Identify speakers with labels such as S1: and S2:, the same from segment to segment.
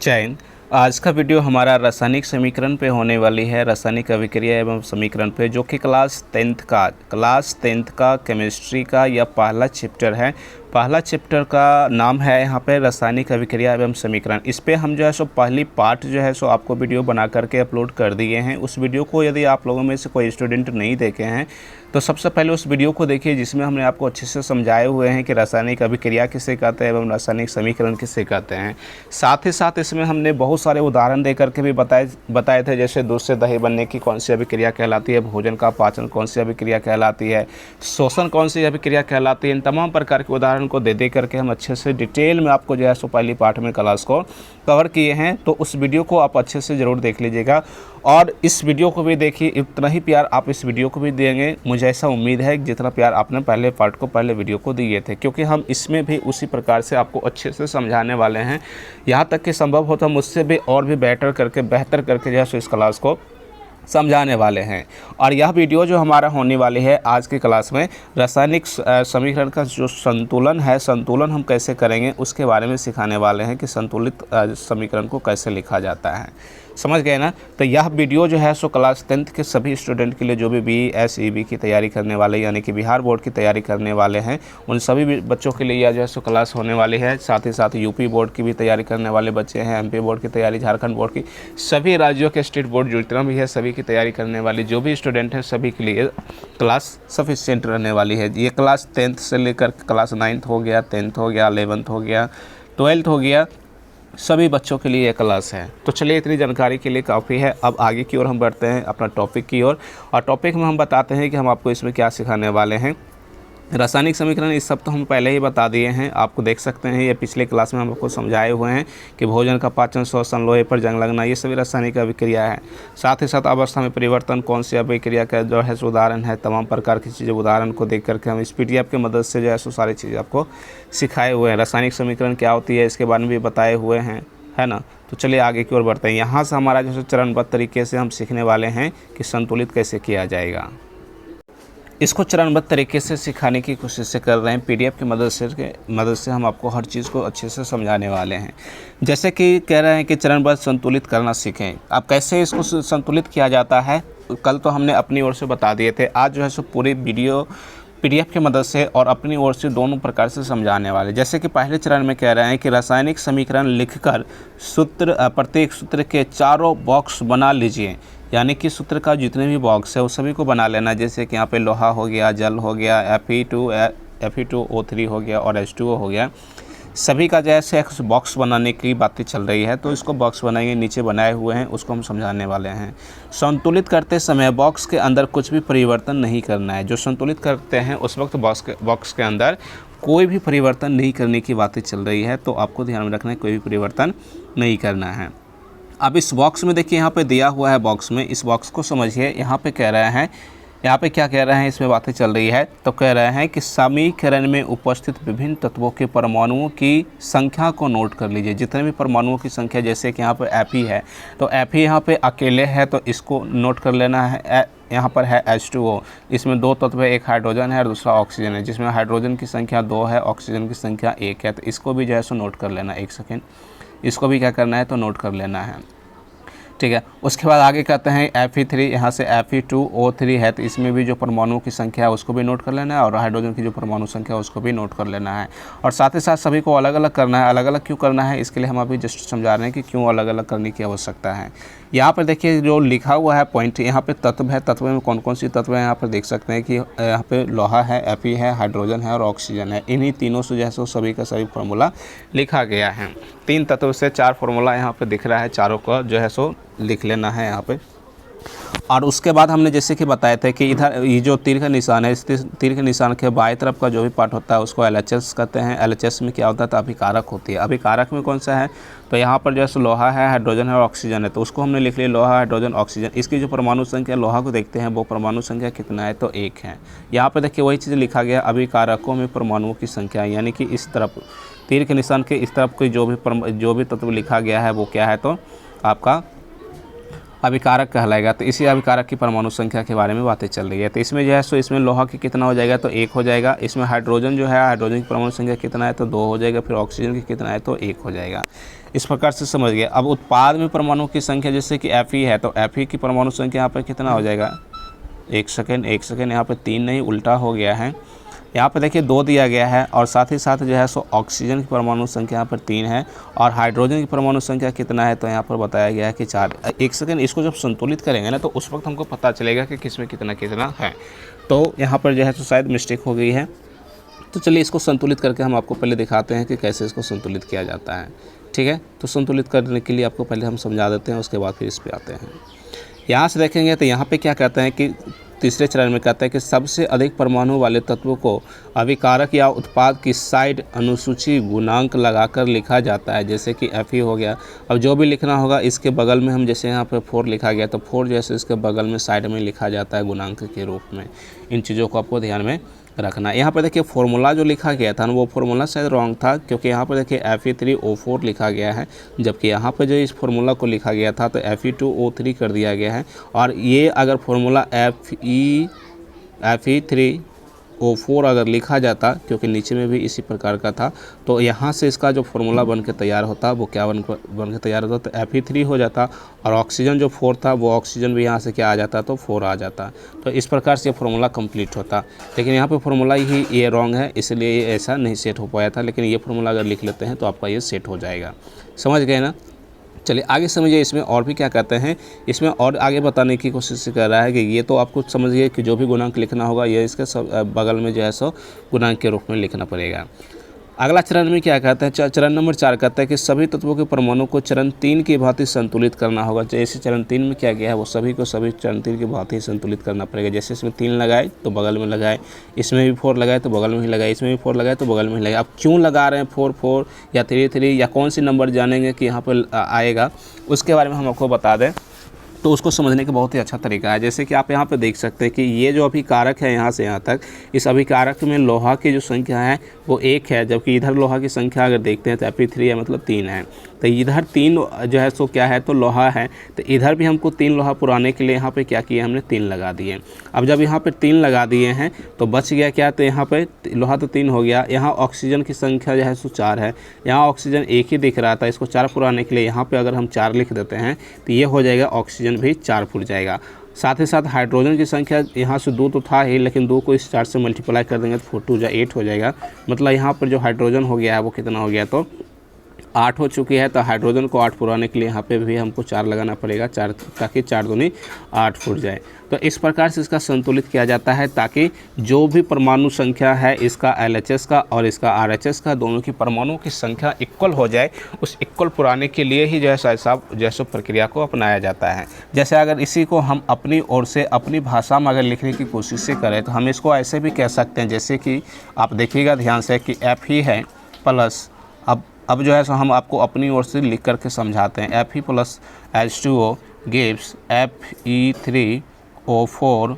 S1: चयन। आज का वीडियो हमारा रासायनिक समीकरण पे होने वाली है, रासायनिक अभिक्रिया एवं समीकरण पे, जो कि क्लास 10th का केमिस्ट्री का यह पहला चैप्टर है। पहला चैप्टर का नाम है यहाँ पे रासायनिक अभिक्रिया एवं समीकरण। इस पे हम जो है सो पहली पार्ट जो है सो आपको वीडियो बना करके अपलोड कर दिए हैं। उस वीडियो को यदि आप लोगों में से कोई स्टूडेंट नहीं देखे हैं तो सबसे पहले उस वीडियो को देखिए, जिसमें हमने आपको अच्छे से समझाए हुए हैं कि रासायनिक अभिक्रिया किसे कहते हैं एवं रासायनिक समीकरण किसे कहते हैं। साथ ही साथ इसमें हमने बहुत सारे उदाहरण दे करके भी बताए थे, जैसे दूध से दही बनने की कौन सी अभिक्रिया कहलाती है, भोजन का पाचन कौन सी अभिक्रिया कहलाती है, शोषण कौन सी अभिक्रिया कहलाती है। इन तमाम प्रकार के उदाहरण को दे करके हम अच्छे से डिटेल में आपको जो है सो पहली पार्ट में क्लास को कवर किए हैं। तो उस वीडियो को आप अच्छे से ज़रूर देख लीजिएगा और इस वीडियो को भी देखिए। इतना ही प्यार आप इस वीडियो को भी देंगे, मुझे ऐसा उम्मीद है कि जितना प्यार आपने पहले पार्ट को, पहले वीडियो को दिए थे, क्योंकि हम इसमें भी उसी प्रकार से आपको अच्छे से समझाने वाले हैं। यहाँ तक कि संभव हो तो हम उससे भी और भी बेहतर करके जो है सो इस क्लास को समझाने वाले हैं। और यह वीडियो जो हमारा होने वाली है आज की क्लास में, रासायनिक समीकरण का जो संतुलन है, संतुलन हम कैसे करेंगे उसके बारे में सिखाने वाले हैं कि संतुलित समीकरण को कैसे लिखा जाता है। समझ गए ना। तो यह वीडियो जो है सो क्लास 10th के सभी स्टूडेंट के लिए, जो भी BSEB की तैयारी करने वाले यानी कि बिहार बोर्ड की तैयारी करने वाले हैं, उन सभी बच्चों के लिए यह जो है सो क्लास होने वाली है। साथ ही साथ यूपी बोर्ड की भी तैयारी करने वाले बच्चे हैं, MP बोर्ड की तैयारी, झारखंड बोर्ड की, सभी राज्यों के स्टेट बोर्ड जितना भी है सभी की तैयारी करने वाली जो भी स्टूडेंट हैं सभी के लिए क्लास सफिशिएंट रहने वाली है। ये क्लास 10th से लेकर क्लास 9th हो गया, 10th हो गया, 11th हो गया, 12th हो गया, सभी बच्चों के लिए यह क्लास है। तो चलिए, इतनी जानकारी के लिए काफ़ी है। अब आगे की ओर हम बढ़ते हैं अपना टॉपिक की ओर, और टॉपिक में हम बताते हैं कि हम आपको इसमें क्या सिखाने वाले हैं। रासायनिक समीकरण इस सब तो हम पहले ही बता दिए हैं, आपको देख सकते हैं। ये पिछले क्लास में हम आपको समझाए हुए हैं कि भोजन का पाचन, श्वसन, लोहे पर जंग लगना, ये सभी रासायनिक अभिक्रिया है। साथ ही साथ अवस्था में परिवर्तन कौन सी अभिक्रिया का जो है उदाहरण है। तमाम प्रकार की चीज़ें उदाहरण को देख करके हम इस PDF की मदद से जो है सो सारी चीज़ें आपको सिखाए हुए हैं। रासायनिक समीकरण क्या होती है इसके बारे में भी बताए हुए हैं, है ना। तो चलिए आगे की ओर बढ़ते हैं। यहाँ से हमारा जो चरणबद्ध तरीके से हम सीखने वाले हैं कि संतुलित कैसे किया जाएगा। इसको चरणबद्ध तरीके से सिखाने की कोशिश से कर रहे हैं। PDF की मदद से हम आपको हर चीज़ को अच्छे से समझाने वाले हैं। जैसे कि कह रहे हैं कि चरणबद्ध संतुलित करना सीखें। अब कैसे इसको संतुलित किया जाता है, कल तो हमने अपनी ओर से बता दिए थे। आज जो है सो पूरी वीडियो PDF की मदद से और अपनी ओर से दोनों प्रकार से समझाने वाले। जैसे कि पहले चरण में कह रहे हैं कि रासायनिक समीकरण लिखकर प्रत्येक सूत्र के चारों बॉक्स बना लीजिए, यानी कि सूत्र का जितने भी बॉक्स है उस सभी को बना लेना। जैसे कि यहाँ पे लोहा हो गया, जल हो गया, Fe2O3 हो गया और H2O हो गया, सभी का जैसे एक बॉक्स बनाने की बातें चल रही है, तो इसको बॉक्स बनाएंगे, नीचे बनाए हुए हैं, उसको हम समझाने वाले हैं। संतुलित करते समय बॉक्स के अंदर कुछ भी परिवर्तन नहीं करना है। जो संतुलित करते हैं उस वक्त बॉक्स के अंदर कोई भी परिवर्तन नहीं करने की बातें चल रही है, तो आपको ध्यान में रखना है, कोई भी परिवर्तन नहीं करना है। अब इस बॉक्स में देखिए, यहाँ पे दिया हुआ है बॉक्स में, इस बॉक्स को समझिए। यहाँ पे कह रहे हैं, यहाँ पे क्या कह रहे हैं, इसमें बातें चल रही है। तो कह रहे हैं कि समीकरण में उपस्थित विभिन्न तत्वों के परमाणुओं की संख्या को नोट कर लीजिए। जितने भी परमाणुओं की संख्या, जैसे कि यहाँ पर Fe है, तो Fe यहाँ पे अकेले है, तो इसको नोट कर लेना है। यहाँ पर है H2O, इसमें दो तत्व है, एक हाइड्रोजन है और दूसरा ऑक्सीजन है, जिसमें हाइड्रोजन की संख्या 2 है, ऑक्सीजन की संख्या 1 है। तो इसको भी जो है सो नोट कर लेना। एक सेकेंड, इसको भी क्या करना है, तो नोट कर लेना है, ठीक है। उसके बाद आगे कहते हैं Fe3, यहाँ से Fe2O3 है, तो इसमें भी जो परमाणुओं की संख्या है उसको भी नोट कर लेना है, और हाइड्रोजन की जो परमाणु संख्या है उसको भी नोट कर लेना है। और साथ ही साथ सभी को अलग अलग करना है। अलग अलग क्यों करना है, इसके लिए हम अभी जस्ट समझा रहे हैं कि क्यों अलग अलग करने की आवश्यकता है। यहाँ पर देखिए जो लिखा हुआ है पॉइंट, यहाँ पे तत्व है, तत्व में कौन कौन सी तत्व है यहाँ पर देख सकते हैं कि यहाँ पे लोहा है, Fe है, हाइड्रोजन है और ऑक्सीजन है। इन्हीं तीनों से जो है सभी का सभी फार्मूला लिखा गया है। 3 तत्व से 4 फार्मूला यहाँ पे दिख रहा है, चारों का जो है सो लिख लेना है यहाँ पे। और उसके बाद हमने जैसे कि बताए थे कि इधर ये जो तीर का निशान है, इस तीर के निशान के बाएं तरफ का जो भी पार्ट होता है उसको LHS कहते हैं। LHS में क्या होता है, तो अभिकारक होती है। अभिकारक में कौन सा है, तो यहाँ पर जैसे लोहा है, हाइड्रोजन है और ऑक्सीजन है, तो उसको हमने लिख लिया लोहा, हाइड्रोजन, ऑक्सीजन। इसकी जो परमाणु संख्या, लोहा को देखते हैं वो परमाणु संख्या कितना है, तो 1 है। यहाँ पर देखिए वही चीज़ लिखा गया, अभिकारकों में परमाणुओं की संख्या, यानी कि इस तरफ तीर के निशान के इस तरफ की जो भी तत्व लिखा गया है वो क्या है, तो आपका अभिकारक कहलाएगा। तो इसी अभिकारक की परमाणु संख्या के बारे में बातें चल रही है। तो इसमें जो है सो इसमें लोहा की कितना हो जाएगा, तो 1 हो जाएगा। इसमें हाइड्रोजन जो है, हाइड्रोजन की परमाणु संख्या कितना है, तो 2 हो जाएगा। फिर ऑक्सीजन की कितना है, तो 1 हो जाएगा। इस प्रकार से समझ गए। अब उत्पाद में परमाणु की संख्या जैसे कि Fe है, तो Fe की परमाणु संख्या यहाँ पर कितना हो जाएगा, एक सेकेंड यहाँ पर 3 नहीं, उल्टा हो गया है। यहाँ पर देखिए 2 दिया गया है, और साथ ही साथ जो है सो ऑक्सीजन की परमाणु संख्या यहाँ पर 3 है, और हाइड्रोजन की परमाणु संख्या कितना है, तो यहाँ पर बताया गया है कि 4। एक सेकेंड, इसको जब संतुलित करेंगे ना, तो उस वक्त हमको पता चलेगा कि किसमें कितना कितना है। तो यहाँ पर जो है सो शायद मिस्टेक हो गई है। तो चलिए इसको संतुलित करके हम आपको पहले दिखाते हैं कि कैसे इसको संतुलित किया जाता है। ठीक है, तो संतुलित करने के लिए आपको पहले हम समझा देते हैं, उसके बाद फिर इस पर आते हैं। यहाँ से देखेंगे तो यहाँ पे क्या कहते हैं कि तीसरे चरण में कहता है कि सबसे अधिक परमाणु वाले तत्वों को अभिकारक या उत्पाद की साइड अनुसूची गुणांक लगाकर लिखा जाता है, जैसे कि Fe हो गया। अब जो भी लिखना होगा इसके बगल में, हम जैसे यहाँ पर 4 लिखा गया, तो 4 जैसे इसके बगल में साइड में लिखा जाता है गुणांक के रूप में। इन चीज़ों को आपको ध्यान में रखना। यहाँ पर देखिए फॉर्मूला जो लिखा गया था ना, वो फॉर्मूला शायद रॉन्ग था, क्योंकि यहाँ पर देखिए Fe3O4 लिखा गया है, जबकि यहाँ पर जो इस फॉर्मूला को लिखा गया था तो Fe2O3 कर दिया गया है। और ये अगर फॉर्मूला Fe3O4 अगर लिखा जाता, क्योंकि नीचे में भी इसी प्रकार का था, तो यहाँ से इसका जो फॉर्मूला बन के तैयार होता, वो क्या बन के तैयार होता, तो Fe3 हो जाता, और ऑक्सीजन जो 4 था वो ऑक्सीजन भी यहाँ से क्या आ जाता, तो 4 आ जाता। तो इस प्रकार से ये फार्मूला कंप्लीट होता। लेकिन यहाँ पे फार्मूला ही ये रॉन्ग है, इसलिए ये ऐसा नहीं सेट हो पाया था। लेकिन ये फार्मूला अगर लिख लेते हैं तो आपका ये सेट हो जाएगा। समझ गए ना। चलिए आगे समझिए, इसमें और भी क्या कहते हैं। इसमें और आगे बताने की कोशिश कर रहा है कि ये तो आपको समझिए कि जो भी गुणांक लिखना होगा ये इसके सब बगल में जो है सो गुणांक के रूप में लिखना पड़ेगा। अगला चरण में क्या कहते हैं, चरण नंबर 4 कहता है कि सभी तत्वों के परमाणु को चरण 3 की भांति संतुलित करना होगा। जैसे चरण 3 में क्या गया है, वो सभी को सभी चरण 3 की भांति संतुलित करना पड़ेगा। जैसे इसमें 3 लगाए तो बगल में लगाए, इसमें भी 4 लगाए तो बगल में ही लगाए, इसमें भी 4 लगाए तो बगल में ही लगाए। अब क्यों लगा रहे हैं 4 या 3 या कौन सी नंबर जानेंगे कि यहाँ पर आएगा, उसके बारे में हम आपको बता दें। तो उसको समझने का बहुत ही अच्छा तरीका है। जैसे कि आप यहाँ पे देख सकते हैं कि ये जो अभिकारक है यहाँ से यहाँ तक, इस अभिकारक में लोहा की जो संख्या है वो 1 है, जबकि इधर लोहा की संख्या अगर देखते हैं तो Fe3 है, मतलब 3 है। तो इधर 3 जो है सो क्या है, तो लोहा है। तो इधर भी हमको 3 लोहा पुराने के लिए यहाँ पे क्या किया, हमने 3 लगा दिए। अब जब यहाँ पे 3 लगा दिए हैं तो बच गया क्या, तो यहाँ पे लोहा तो 3 हो गया। यहाँ ऑक्सीजन की संख्या जो है सो 4 है, यहाँ ऑक्सीजन 1 ही दिख रहा था, इसको 4 पुराने के लिए यहाँ पे अगर हम 4 लिख देते हैं तो ये हो जाएगा, ऑक्सीजन भी 4 फुट जाएगा। साथ ही साथ हाइड्रोजन की संख्या यहाँ से 2 तो था ही, लेकिन 2 को इस 4 से मल्टीप्लाई कर देंगे तो 4 2 8 हो जाएगा। मतलब यहाँ पर जो हाइड्रोजन हो गया है वो कितना हो गया, तो 8 हो चुकी है। तो हाइड्रोजन को 8 पुराने के लिए यहाँ पे भी हमको 4 लगाना पड़ेगा, 4, ताकि 4 दूनी 8 फुट जाए। तो इस प्रकार से इसका संतुलित किया जाता है, ताकि जो भी परमाणु संख्या है इसका LHS का और इसका RHS का, दोनों की परमाणु की संख्या इक्वल हो जाए। उस इक्वल पुराने के लिए ही जैसे प्रक्रिया को अपनाया जाता है। जैसे अगर इसी को हम अपनी ओर से अपनी भाषा में अगर लिखने की कोशिश से करें तो हम इसको ऐसे भी कह सकते हैं, जैसे कि आप देखिएगा ध्यान से कि Fe है प्लस, अब जो है सो हम आपको अपनी ओर से लिख करके समझाते हैं। Fe plus H2O gives Fe3O4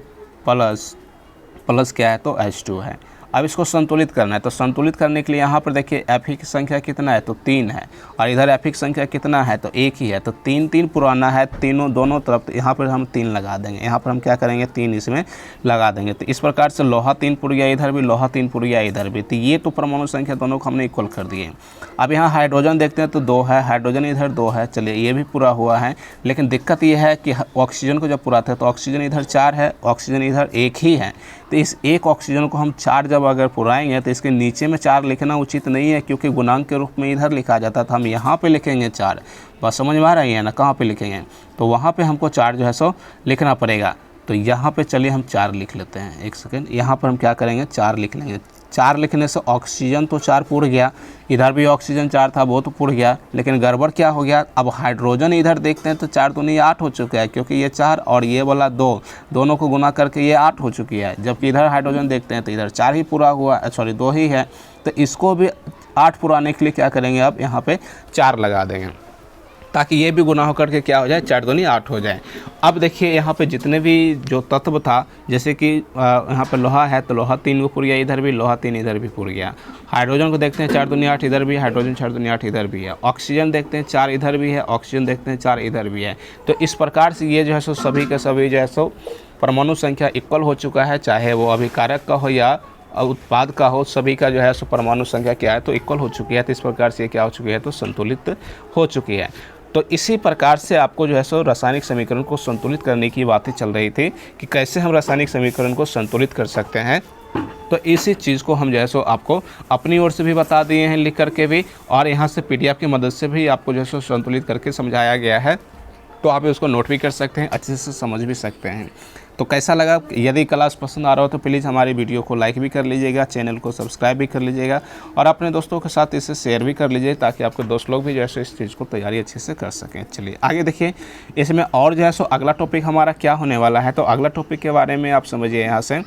S1: plus क्या है, तो H2 है। अब इसको संतुलित करना है, तो संतुलित करने के लिए यहाँ पर देखिए Fe की संख्या कितना है, तो 3 है, और इधर Fe की संख्या कितना है, तो 1 ही है। तो 3 पुराना है, तीनों दोनों तरफ, यहाँ पर हम 3 लगा देंगे। यहाँ पर हम क्या करेंगे, 3 इसमें लगा देंगे। तो इस प्रकार से लोहा 3 पुर गया इधर भी, लोहा 3 पुर गया इधर भी। तो ये तो परमाणु संख्या दोनों को हमने इक्वल कर दिए। अब यहाँ हाइड्रोजन देखते हैं तो 2 है, हाइड्रोजन इधर 2 है। चलिए ये भी पूरा हुआ है, लेकिन दिक्कत ये है कि ऑक्सीजन को जब पूरा था तो ऑक्सीजन इधर 4 है, ऑक्सीजन इधर 1 ही है। तो इस एक ऑक्सीजन को हम 4 जब अगर पुराएंगे तो इसके नीचे में 4 लिखना उचित नहीं है, क्योंकि गुणांक के रूप में इधर लिखा जाता था। हम यहाँ पे लिखेंगे 4, बस समझ में आ रही है ना, कहाँ पे लिखेंगे, तो वहाँ पे हमको 4 जो है सो लिखना पड़ेगा। तो यहाँ पे चलिए हम 4 लिख लेते हैं। एक सेकेंड, यहाँ पर हम क्या करेंगे, 4 लिख लेंगे। 4 लिखने से ऑक्सीजन तो 4 पुर गया, इधर भी ऑक्सीजन 4 था वो तो पुर गया, लेकिन गड़बड़ क्या हो गया, अब हाइड्रोजन इधर देखते हैं तो 4 दूनी 8 हो चुका है, क्योंकि ये 4 और ये वाला 2, दोनों को गुना करके ये 8 हो चुकी है। जबकि इधर हाइड्रोजन देखते हैं तो इधर 4 ही पूरा हुआ, सॉरी 2 ही है। तो इसको भी 8 पुराने के लिए क्या करेंगे, अब यहाँ पे 4 लगा देंगे। ताकि ये भी गुना होकर के क्या हो जाए, 4 दूनी 8 हो जाए। अब देखिए यहाँ पे जितने भी जो तत्व था, जैसे कि यहाँ पे लोहा है तो लोहा 3 को पुर गया, इधर भी लोहा 3 इधर भी पुर गया। हाइड्रोजन को देखते हैं 4 दूनी 8 इधर भी, हाइड्रोजन 4 दूनी 8 इधर भी है। ऑक्सीजन देखते हैं 4 इधर भी है, ऑक्सीजन देखते हैं 4 इधर भी है। तो इस प्रकार से ये जो है सो सभी के सभी जो है सो परमाणु संख्या इक्वल हो चुका है, चाहे वो अभिकारक का हो या उत्पाद का हो, सभी का जो है सो परमाणु संख्या क्या है तो इक्वल हो चुकी है। तो इस प्रकार से क्या हो चुकी है तो संतुलित हो चुकी है। तो इसी प्रकार से आपको जो है सो रासायनिक समीकरण को संतुलित करने की बातें चल रही थी कि कैसे हम रासायनिक समीकरण को संतुलित कर सकते हैं। तो इसी चीज़ को हम जो है सो आपको अपनी ओर से भी बता दिए हैं लिख करके भी, और यहाँ से PDF की मदद से भी आपको जो है सो संतुलित करके समझाया गया है। तो आप उसको नोट भी कर सकते हैं, अच्छे से समझ भी सकते हैं। तो कैसा लगा? यदि क्लास पसंद आ रहा हो तो प्लीज़ हमारी वीडियो को लाइक भी कर लीजिएगा, चैनल को सब्सक्राइब भी कर लीजिएगा और अपने दोस्तों के साथ इसे शेयर भी कर लीजिए, ताकि आपके दोस्त लोग भी जैसे इस चीज़ को तैयारी अच्छे से कर सकें। चलिए आगे देखिए, इसमें और जो है सो अगला टॉपिक हमारा क्या होने वाला है। तो अगला टॉपिक के बारे में आप समझिए। यहाँ से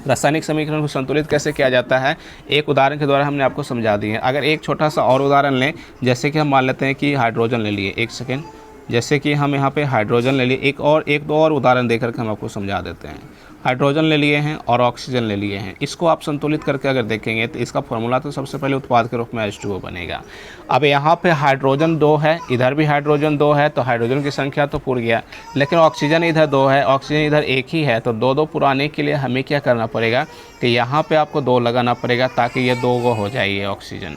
S1: रासायनिक समीकरण को संतुलित कैसे किया जाता है, एक उदाहरण के द्वारा हमने आपको समझा दी है। अगर एक छोटा सा और उदाहरण लें, जैसे कि हम मान लेते हैं कि हाइड्रोजन ले लिए, एक सेकेंड, जैसे कि हम यहाँ पे हाइड्रोजन ले लिए, एक दो और उदाहरण देकर के हम आपको समझा देते हैं। हाइड्रोजन ले लिए हैं और ऑक्सीजन ले लिए हैं, इसको आप संतुलित करके अगर देखेंगे तो इसका फॉर्मूला तो सबसे पहले उत्पाद के रूप में H2O बनेगा। अब यहाँ पे हाइड्रोजन 2 है, इधर भी हाइड्रोजन 2 है, तो हाइड्रोजन की संख्या तो पूरी गया, लेकिन ऑक्सीजन इधर 2 है, ऑक्सीजन इधर 1 ही है। तो 2 पुराने के लिए हमें क्या करना पड़ेगा कि यहाँ पर आपको 2 लगाना पड़ेगा, ताकि ये 2 हो जाए ये ऑक्सीजन।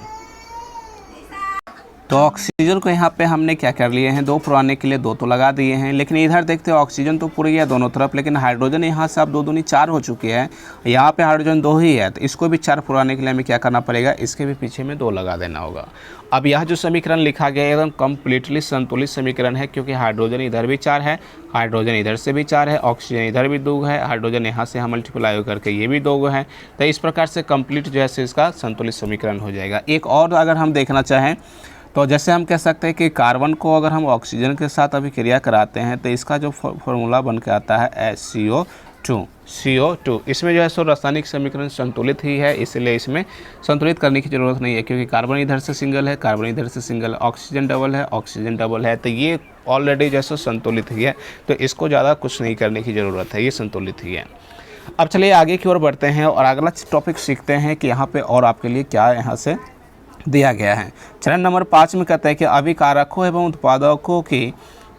S1: तो ऑक्सीजन को यहाँ पे हमने क्या कर लिए हैं, 2 पुराने के लिए 2 तो लगा दिए हैं, लेकिन इधर देखते हैं ऑक्सीजन तो पूरी गया दोनों तरफ, लेकिन हाइड्रोजन यहाँ से अब 2 दूनी 4 हो चुके हैं, यहाँ पे हाइड्रोजन 2 ही है, तो इसको भी 4 पुराने के लिए हमें क्या करना पड़ेगा, इसके भी पीछे में 2 लगा देना होगा। अब यह जो समीकरण लिखा गया है एकदम कम्प्लीटली संतुलित समीकरण है, क्योंकि हाइड्रोजन इधर भी 4 है, हाइड्रोजन इधर से भी 4 है, ऑक्सीजन इधर भी 2 है, हाइड्रोजन यहाँ से हम मल्टीप्लाई करके ये भी 2 है। तो इस प्रकार से कंप्लीट जो है इसका संतुलित समीकरण हो जाएगा। एक और अगर हम देखना चाहें तो जैसे हम कह सकते हैं कि कार्बन को अगर हम ऑक्सीजन के साथ अभिक्रिया कराते हैं तो इसका जो फॉर्मूला बन के आता है CO2। इसमें जो है सो रासायनिक समीकरण संतुलित ही है, इसलिए इसमें संतुलित करने की ज़रूरत नहीं है, क्योंकि कार्बन इधर से सिंगल है, कार्बन इधर से सिंगल है, ऑक्सीजन डबल है, ऑक्सीजन डबल है, तो ये ऑलरेडी जैसे संतुलित ही है, तो इसको ज़्यादा कुछ नहीं करने की ज़रूरत है, ये संतुलित ही है। अब चलिए आगे की ओर बढ़ते हैं और अगला टॉपिक सीखते हैं कि यहाँ पर और आपके लिए क्या यहाँ से दिया गया है। चरण नंबर 5 में कहते हैं कि अभिकारकों एवं उत्पादकों की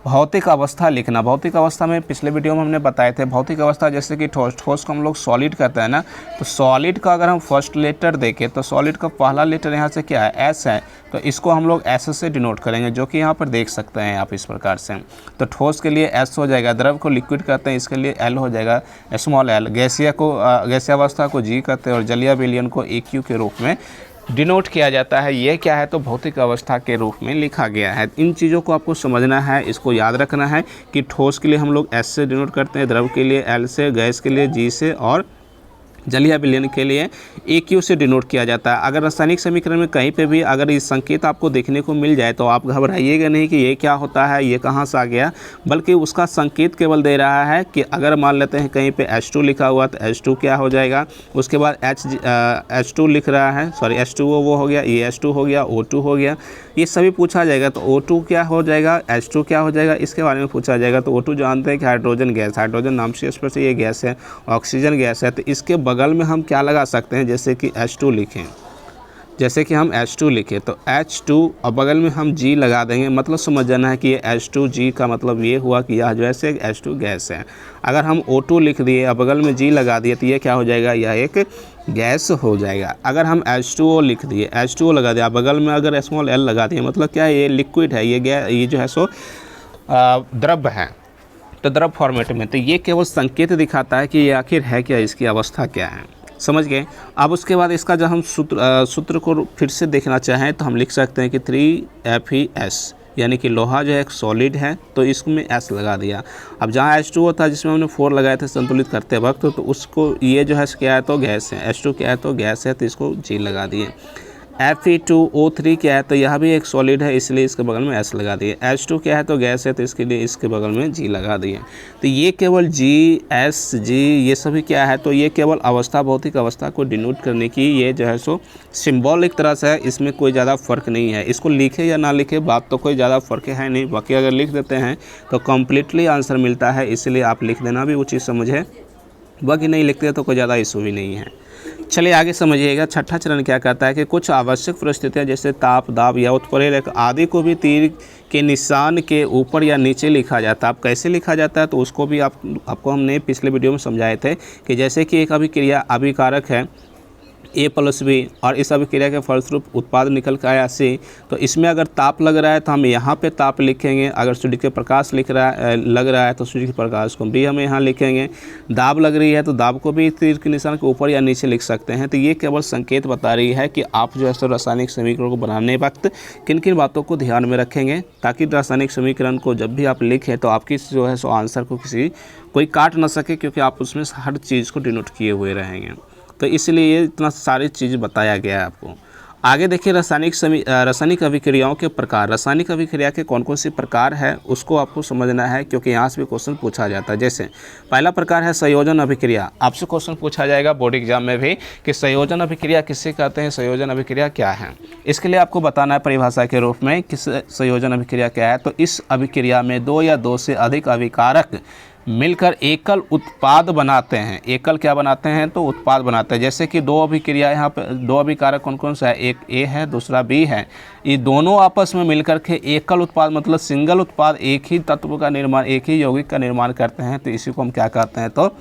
S1: भौतिक अवस्था लिखना। भौतिक अवस्था में पिछले वीडियो में हमने बताए थे, भौतिक अवस्था जैसे कि ठोस को हम लोग सॉलिड कहते हैं ना, तो सॉलिड का अगर हम फर्स्ट लेटर देखें तो सॉलिड का पहला लेटर यहाँ से क्या है, S है, तो इसको हम लोग S से डिनोट करेंगे, जो कि यहाँ पर देख सकते हैं आप इस प्रकार से। तो ठोस के लिए S हो जाएगा, द्रव को लिक्विड कहते हैं, इसके लिए L हो जाएगा, स्मॉल l, गैसीय अवस्था को G कहते हैं और जलीय विलयन को AQ के रूप में डिनोट किया जाता है। ये क्या है तो भौतिक अवस्था के रूप में लिखा गया है। इन चीज़ों को आपको समझना है, इसको याद रखना है कि ठोस के लिए हम लोग S से डिनोट करते हैं, द्रव के लिए L से, गैस के लिए G से और जलीय विलयन के लिए AQ से डिनोट किया जाता है। अगर रासायनिक समीकरण में कहीं पे भी अगर इस संकेत आपको देखने को मिल जाए तो आप घबराइएगा नहीं कि ये क्या होता है, ये कहाँ से आ गया, बल्कि उसका संकेत केवल दे रहा है कि अगर मान लेते हैं कहीं पे H2 लिखा हुआ तो H2 क्या हो जाएगा, उसके बाद H2 लिख रहा है, सॉरी H2O वो हो गया, ये H2 हो गया, O2 हो गया, ये सभी पूछा जाएगा। तो O2 क्या हो जाएगा, H2 क्या हो जाएगा, इसके बारे में पूछा जाएगा। तो O2 जानते हैं कि हाइड्रोजन गैस, हाइड्रोजन नाम से स्पष्ट ये गैस है, ऑक्सीजन गैस है, तो इसके बगल में हम क्या लगा सकते हैं, जैसे कि H2 लिखें, जैसे कि हम H2 लिखें तो H2 और बगल में हम G लगा देंगे, मतलब समझ जाना है कि ये H2G का मतलब ये हुआ कि यह जो है H2 गैस है। अगर हम O2 लिख दिए और बगल में G लगा दिए तो ये क्या हो जाएगा, यह एक गैस हो जाएगा। अगर हम H2O लिख दिए, H2O लगा दिया, बगल में अगर स्मॉल l लगा दिए, मतलब क्या है, ये लिक्विड है, ये जो है सो द्रव है, तो द्रव फॉर्मेट में। तो ये केवल संकेत दिखाता है कि ये आखिर है क्या, इसकी अवस्था क्या है, समझ गए। अब उसके बाद इसका जब हम सूत्र को फिर से देखना चाहें तो हम लिख सकते हैं कि 3Fe(S), यानी कि लोहा जो है एक सॉलिड है, तो इसमें S लगा दिया। अब जहाँ H2O था जिसमें हमने 4 लगाए थे संतुलित करते वक्त, तो उसको ये जो है क्या है तो गैस है, H2 क्या है तो गैस है, तो इसको G लगा दिए। Fe2O3 क्या है, तो यह भी एक सॉलिड है, इसलिए इसके बगल में S लगा दिए। H2 क्या है, तो गैस है, तो इसके लिए इसके बगल में G लगा दिए। तो ये केवल G, S, G ये सभी क्या है, तो ये केवल अवस्था, भौतिक अवस्था को डिनोट करने की ये जो है सो सिंबॉलिक तरह से है, इसमें कोई ज़्यादा फ़र्क नहीं है। इसको लिखे या ना लिखे बात तो कोई ज़्यादा फ़र्क है नहीं, बाकी अगर लिख देते हैं तो कम्प्लीटली आंसर मिलता है, इसलिए आप लिख देना भी उचित समझे, बाकी नहीं लिखते तो कोई ज़्यादा इशू भी नहीं है। चलिए आगे समझिएगा। छठा चरण क्या कहता है कि कुछ आवश्यक परिस्थितियां जैसे ताप, दाब या उत्प्रेरक आदि को भी तीर के निशान के ऊपर या नीचे लिखा जाता है। अब कैसे लिखा जाता है, तो उसको भी आपको हमने पिछले वीडियो में समझाए थे कि जैसे कि एक अभिक्रिया अभिकारक है A+B और इस अभिक्रिया के फलस्वरूप उत्पाद निकल कर आया C, तो इसमें अगर ताप लग रहा है तो हम यहाँ पे ताप लिखेंगे, अगर सूर्य के प्रकाश लग रहा है तो सूर्य के प्रकाश को भी हम यहाँ लिखेंगे। दाब लग रही है तो दाब को भी तीर के निशान के ऊपर या नीचे लिख सकते हैं। तो ये केवल संकेत बता रही है कि आप जो है सो रासायनिक समीकरण को बनाने वक्त किन किन बातों को ध्यान में रखेंगे, ताकि रासायनिक समीकरण को जब भी आप लिखें तो आपकी जो है सो आंसर को कोई काट ना सके, क्योंकि आप उसमें हर चीज़ को डिनोट किए हुए रहेंगे। तो इसलिए ये इतना सारी चीज़ बताया गया है आपको। आगे देखिए रासायनिक अभिक्रियाओं के प्रकार। रासायनिक अभिक्रिया के कौन कौन से प्रकार है उसको आपको समझना है, क्योंकि यहाँ से भी क्वेश्चन पूछा जाता है। जैसे पहला प्रकार है संयोजन अभिक्रिया। आपसे क्वेश्चन पूछा जाएगा बोर्ड एग्जाम में भी कि संयोजन अभिक्रिया किससे कहते हैं, संयोजन अभिक्रिया क्या है। इसके लिए आपको बताना है परिभाषा के रूप में कि संयोजन अभिक्रिया क्या है। तो इस अभिक्रिया में दो या दो से अधिक अभिकारक मिलकर एकल उत्पाद बनाते हैं। एकल क्या बनाते हैं, तो उत्पाद बनाते हैं। जैसे कि दो अभिक्रिया, यहाँ पे दो अभिकारक कौन कौन सा है, एक A है दूसरा B है, ये दोनों आपस में मिलकर के एकल उत्पाद मतलब सिंगल उत्पाद, एक ही तत्व का निर्माण, एक ही यौगिक का निर्माण करते हैं। तो इसी को हम क्या कहते हैं, तो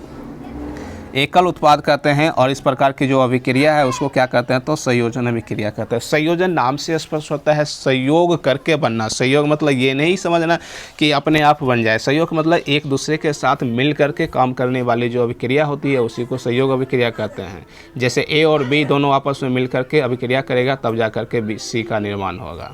S1: एकल उत्पाद कहते हैं। और इस प्रकार की जो अभिक्रिया है उसको क्या कहते हैं, तो संयोजन अभिक्रिया कहते हैं। संयोजन नाम से स्पष्ट होता है संयोग करके बनना। संयोग मतलब ये नहीं समझना कि अपने आप बन जाए, संयोग मतलब एक दूसरे के साथ मिल करके काम करने वाली जो अभिक्रिया होती है उसी को संयोग अभिक्रिया कहते हैं। जैसे A और B दोनों आपस में मिल करके अभिक्रिया करेगा तब जा करके C का निर्माण होगा।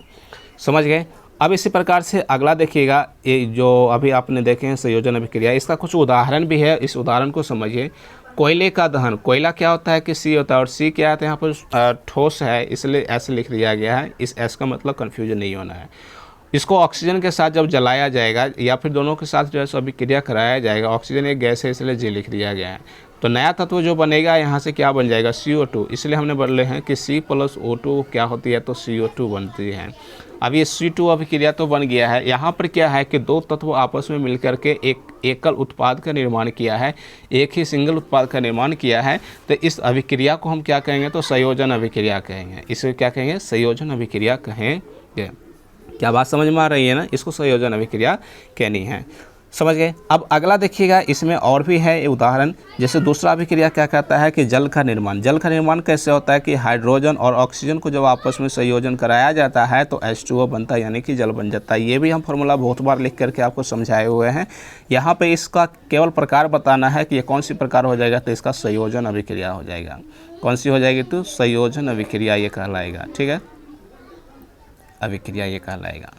S1: समझ गए। अब इसी प्रकार से अगला देखिएगा, ये जो अभी आपने देखे हैं संयोजन अभिक्रिया, इसका कुछ उदाहरण भी है, इस उदाहरण को समझिए। कोयले का दहन, कोयला क्या होता है कि C होता है और C क्या है, तो यहाँ पर ठोस है इसलिए S लिख दिया गया है। इस S का मतलब कन्फ्यूजन नहीं होना है। इसको ऑक्सीजन के साथ जब जलाया जाएगा या फिर दोनों के साथ जो है सो अभिक्रिया कराया जाएगा, ऑक्सीजन एक गैस है इसलिए G लिख दिया गया है। तो नया तत्व जो बनेगा यहाँ से क्या बन जाएगा, CO2, इसलिए हमने बोले हैं कि C+O2 क्या होती है, तो CO2 बनती है। अब ये C2 अभिक्रिया तो बन गया है। यहाँ पर क्या है कि दो तत्व आपस में मिलकर के एक एकल उत्पाद का निर्माण किया है, एक ही सिंगल उत्पाद का निर्माण किया है। तो इस अभिक्रिया को हम क्या कहेंगे, तो संयोजन अभिक्रिया कहेंगे। इसे क्या कहेंगे, संयोजन अभिक्रिया कहेंगे। क्या बात समझ में आ रही है ना, इसको संयोजन अभिक्रिया कहनी है। समझ गए। अब अगला देखिएगा, इसमें और भी है उदाहरण। जैसे दूसरा अभिक्रिया क्या कहता है कि जल का निर्माण। जल का निर्माण कैसे होता है कि हाइड्रोजन और ऑक्सीजन को जब आपस में संयोजन कराया जाता है तो H2O बनता है, यानी कि जल बन जाता है। ये भी हम फॉर्मूला बहुत बार लिख करके आपको समझाए हुए हैं। यहाँ पे इसका केवल प्रकार बताना है कि ये कौन सी प्रकार हो जाएगा, तो इसका संयोजन अभिक्रिया हो जाएगा। कौन सी हो जाएगी, तो संयोजन अभिक्रिया ये कहलाएगा। ठीक है, अभिक्रिया ये कहलाएगा।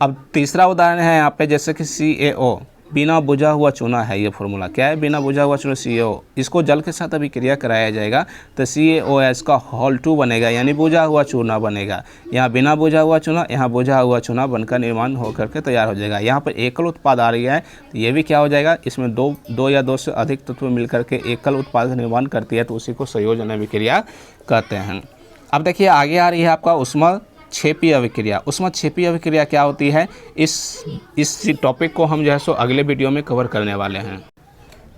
S1: अब तीसरा उदाहरण है यहाँ पे, जैसे कि CaO, बिना बुझा हुआ चूना है। ये फॉर्मूला क्या है, बिना बुझा हुआ चूना CaO, इसको जल के साथ अभिक्रिया कराया जाएगा तो CaOH का होल 2 बनेगा, यानी बुझा हुआ चूना बनेगा। यहाँ बिना बुझा हुआ चूना, यहाँ बुझा हुआ चूना बनकर निर्माण होकर के तैयार हो जाएगा। यहाँ पर एकल उत्पाद आ रही है तो ये भी क्या हो जाएगा, इसमें दो या दो से अधिक तत्व मिलकर के एकल उत्पाद का निर्माण करती है, तो उसी को संयोजन अभिक्रिया कहते हैं। अब देखिए आगे आ रही है आपका ऊष्माक्षेपीय अभिक्रिया। ऊष्माक्षेपीय अभिक्रिया क्या होती है, इस टॉपिक को हम जो है सो अगले वीडियो में कवर करने वाले हैं।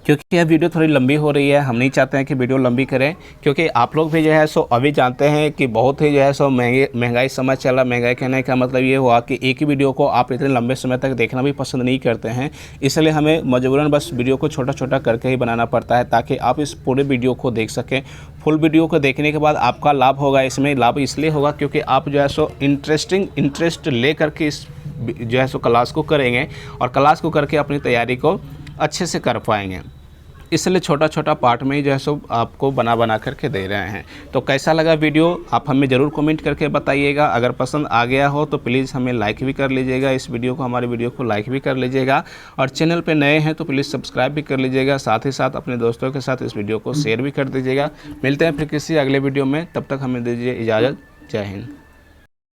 S1: क्योंकि यह वीडियो थोड़ी लंबी हो रही है, हम नहीं चाहते हैं कि वीडियो लंबी करें, क्योंकि आप लोग भी जो है सो अभी जानते हैं कि बहुत ही जो है सो महंगाई समय चला। महंगाई कहने का मतलब ये हुआ कि एक ही वीडियो को आप इतने लंबे समय तक देखना भी पसंद नहीं करते हैं, इसलिए हमें मजबूरन बस वीडियो को छोटा छोटा करके ही बनाना पड़ता है, ताकि आप इस पूरे वीडियो को देख सकें। फुल वीडियो को देखने के बाद आपका लाभ होगा। इसमें लाभ इसलिए होगा क्योंकि आप जो है सो इंटरेस्ट ले करके इस जो है सो क्लास को करेंगे और क्लास को करके अपनी तैयारी को अच्छे से कर पाएंगे। इसलिए छोटा छोटा पार्ट में ही जो है सो आपको बना करके दे रहे हैं। तो कैसा लगा वीडियो आप हमें ज़रूर कमेंट करके बताइएगा। अगर पसंद आ गया हो तो प्लीज़ हमें लाइक भी कर लीजिएगा, इस वीडियो को, हमारे वीडियो को लाइक भी कर लीजिएगा। और चैनल पे नए हैं तो प्लीज़ सब्सक्राइब भी कर लीजिएगा। साथ ही साथ अपने दोस्तों के साथ इस वीडियो को शेयर भी कर दीजिएगा। मिलते हैं फिर किसी अगले वीडियो में, तब तक हमें दीजिए इजाज़त। जय हिंद।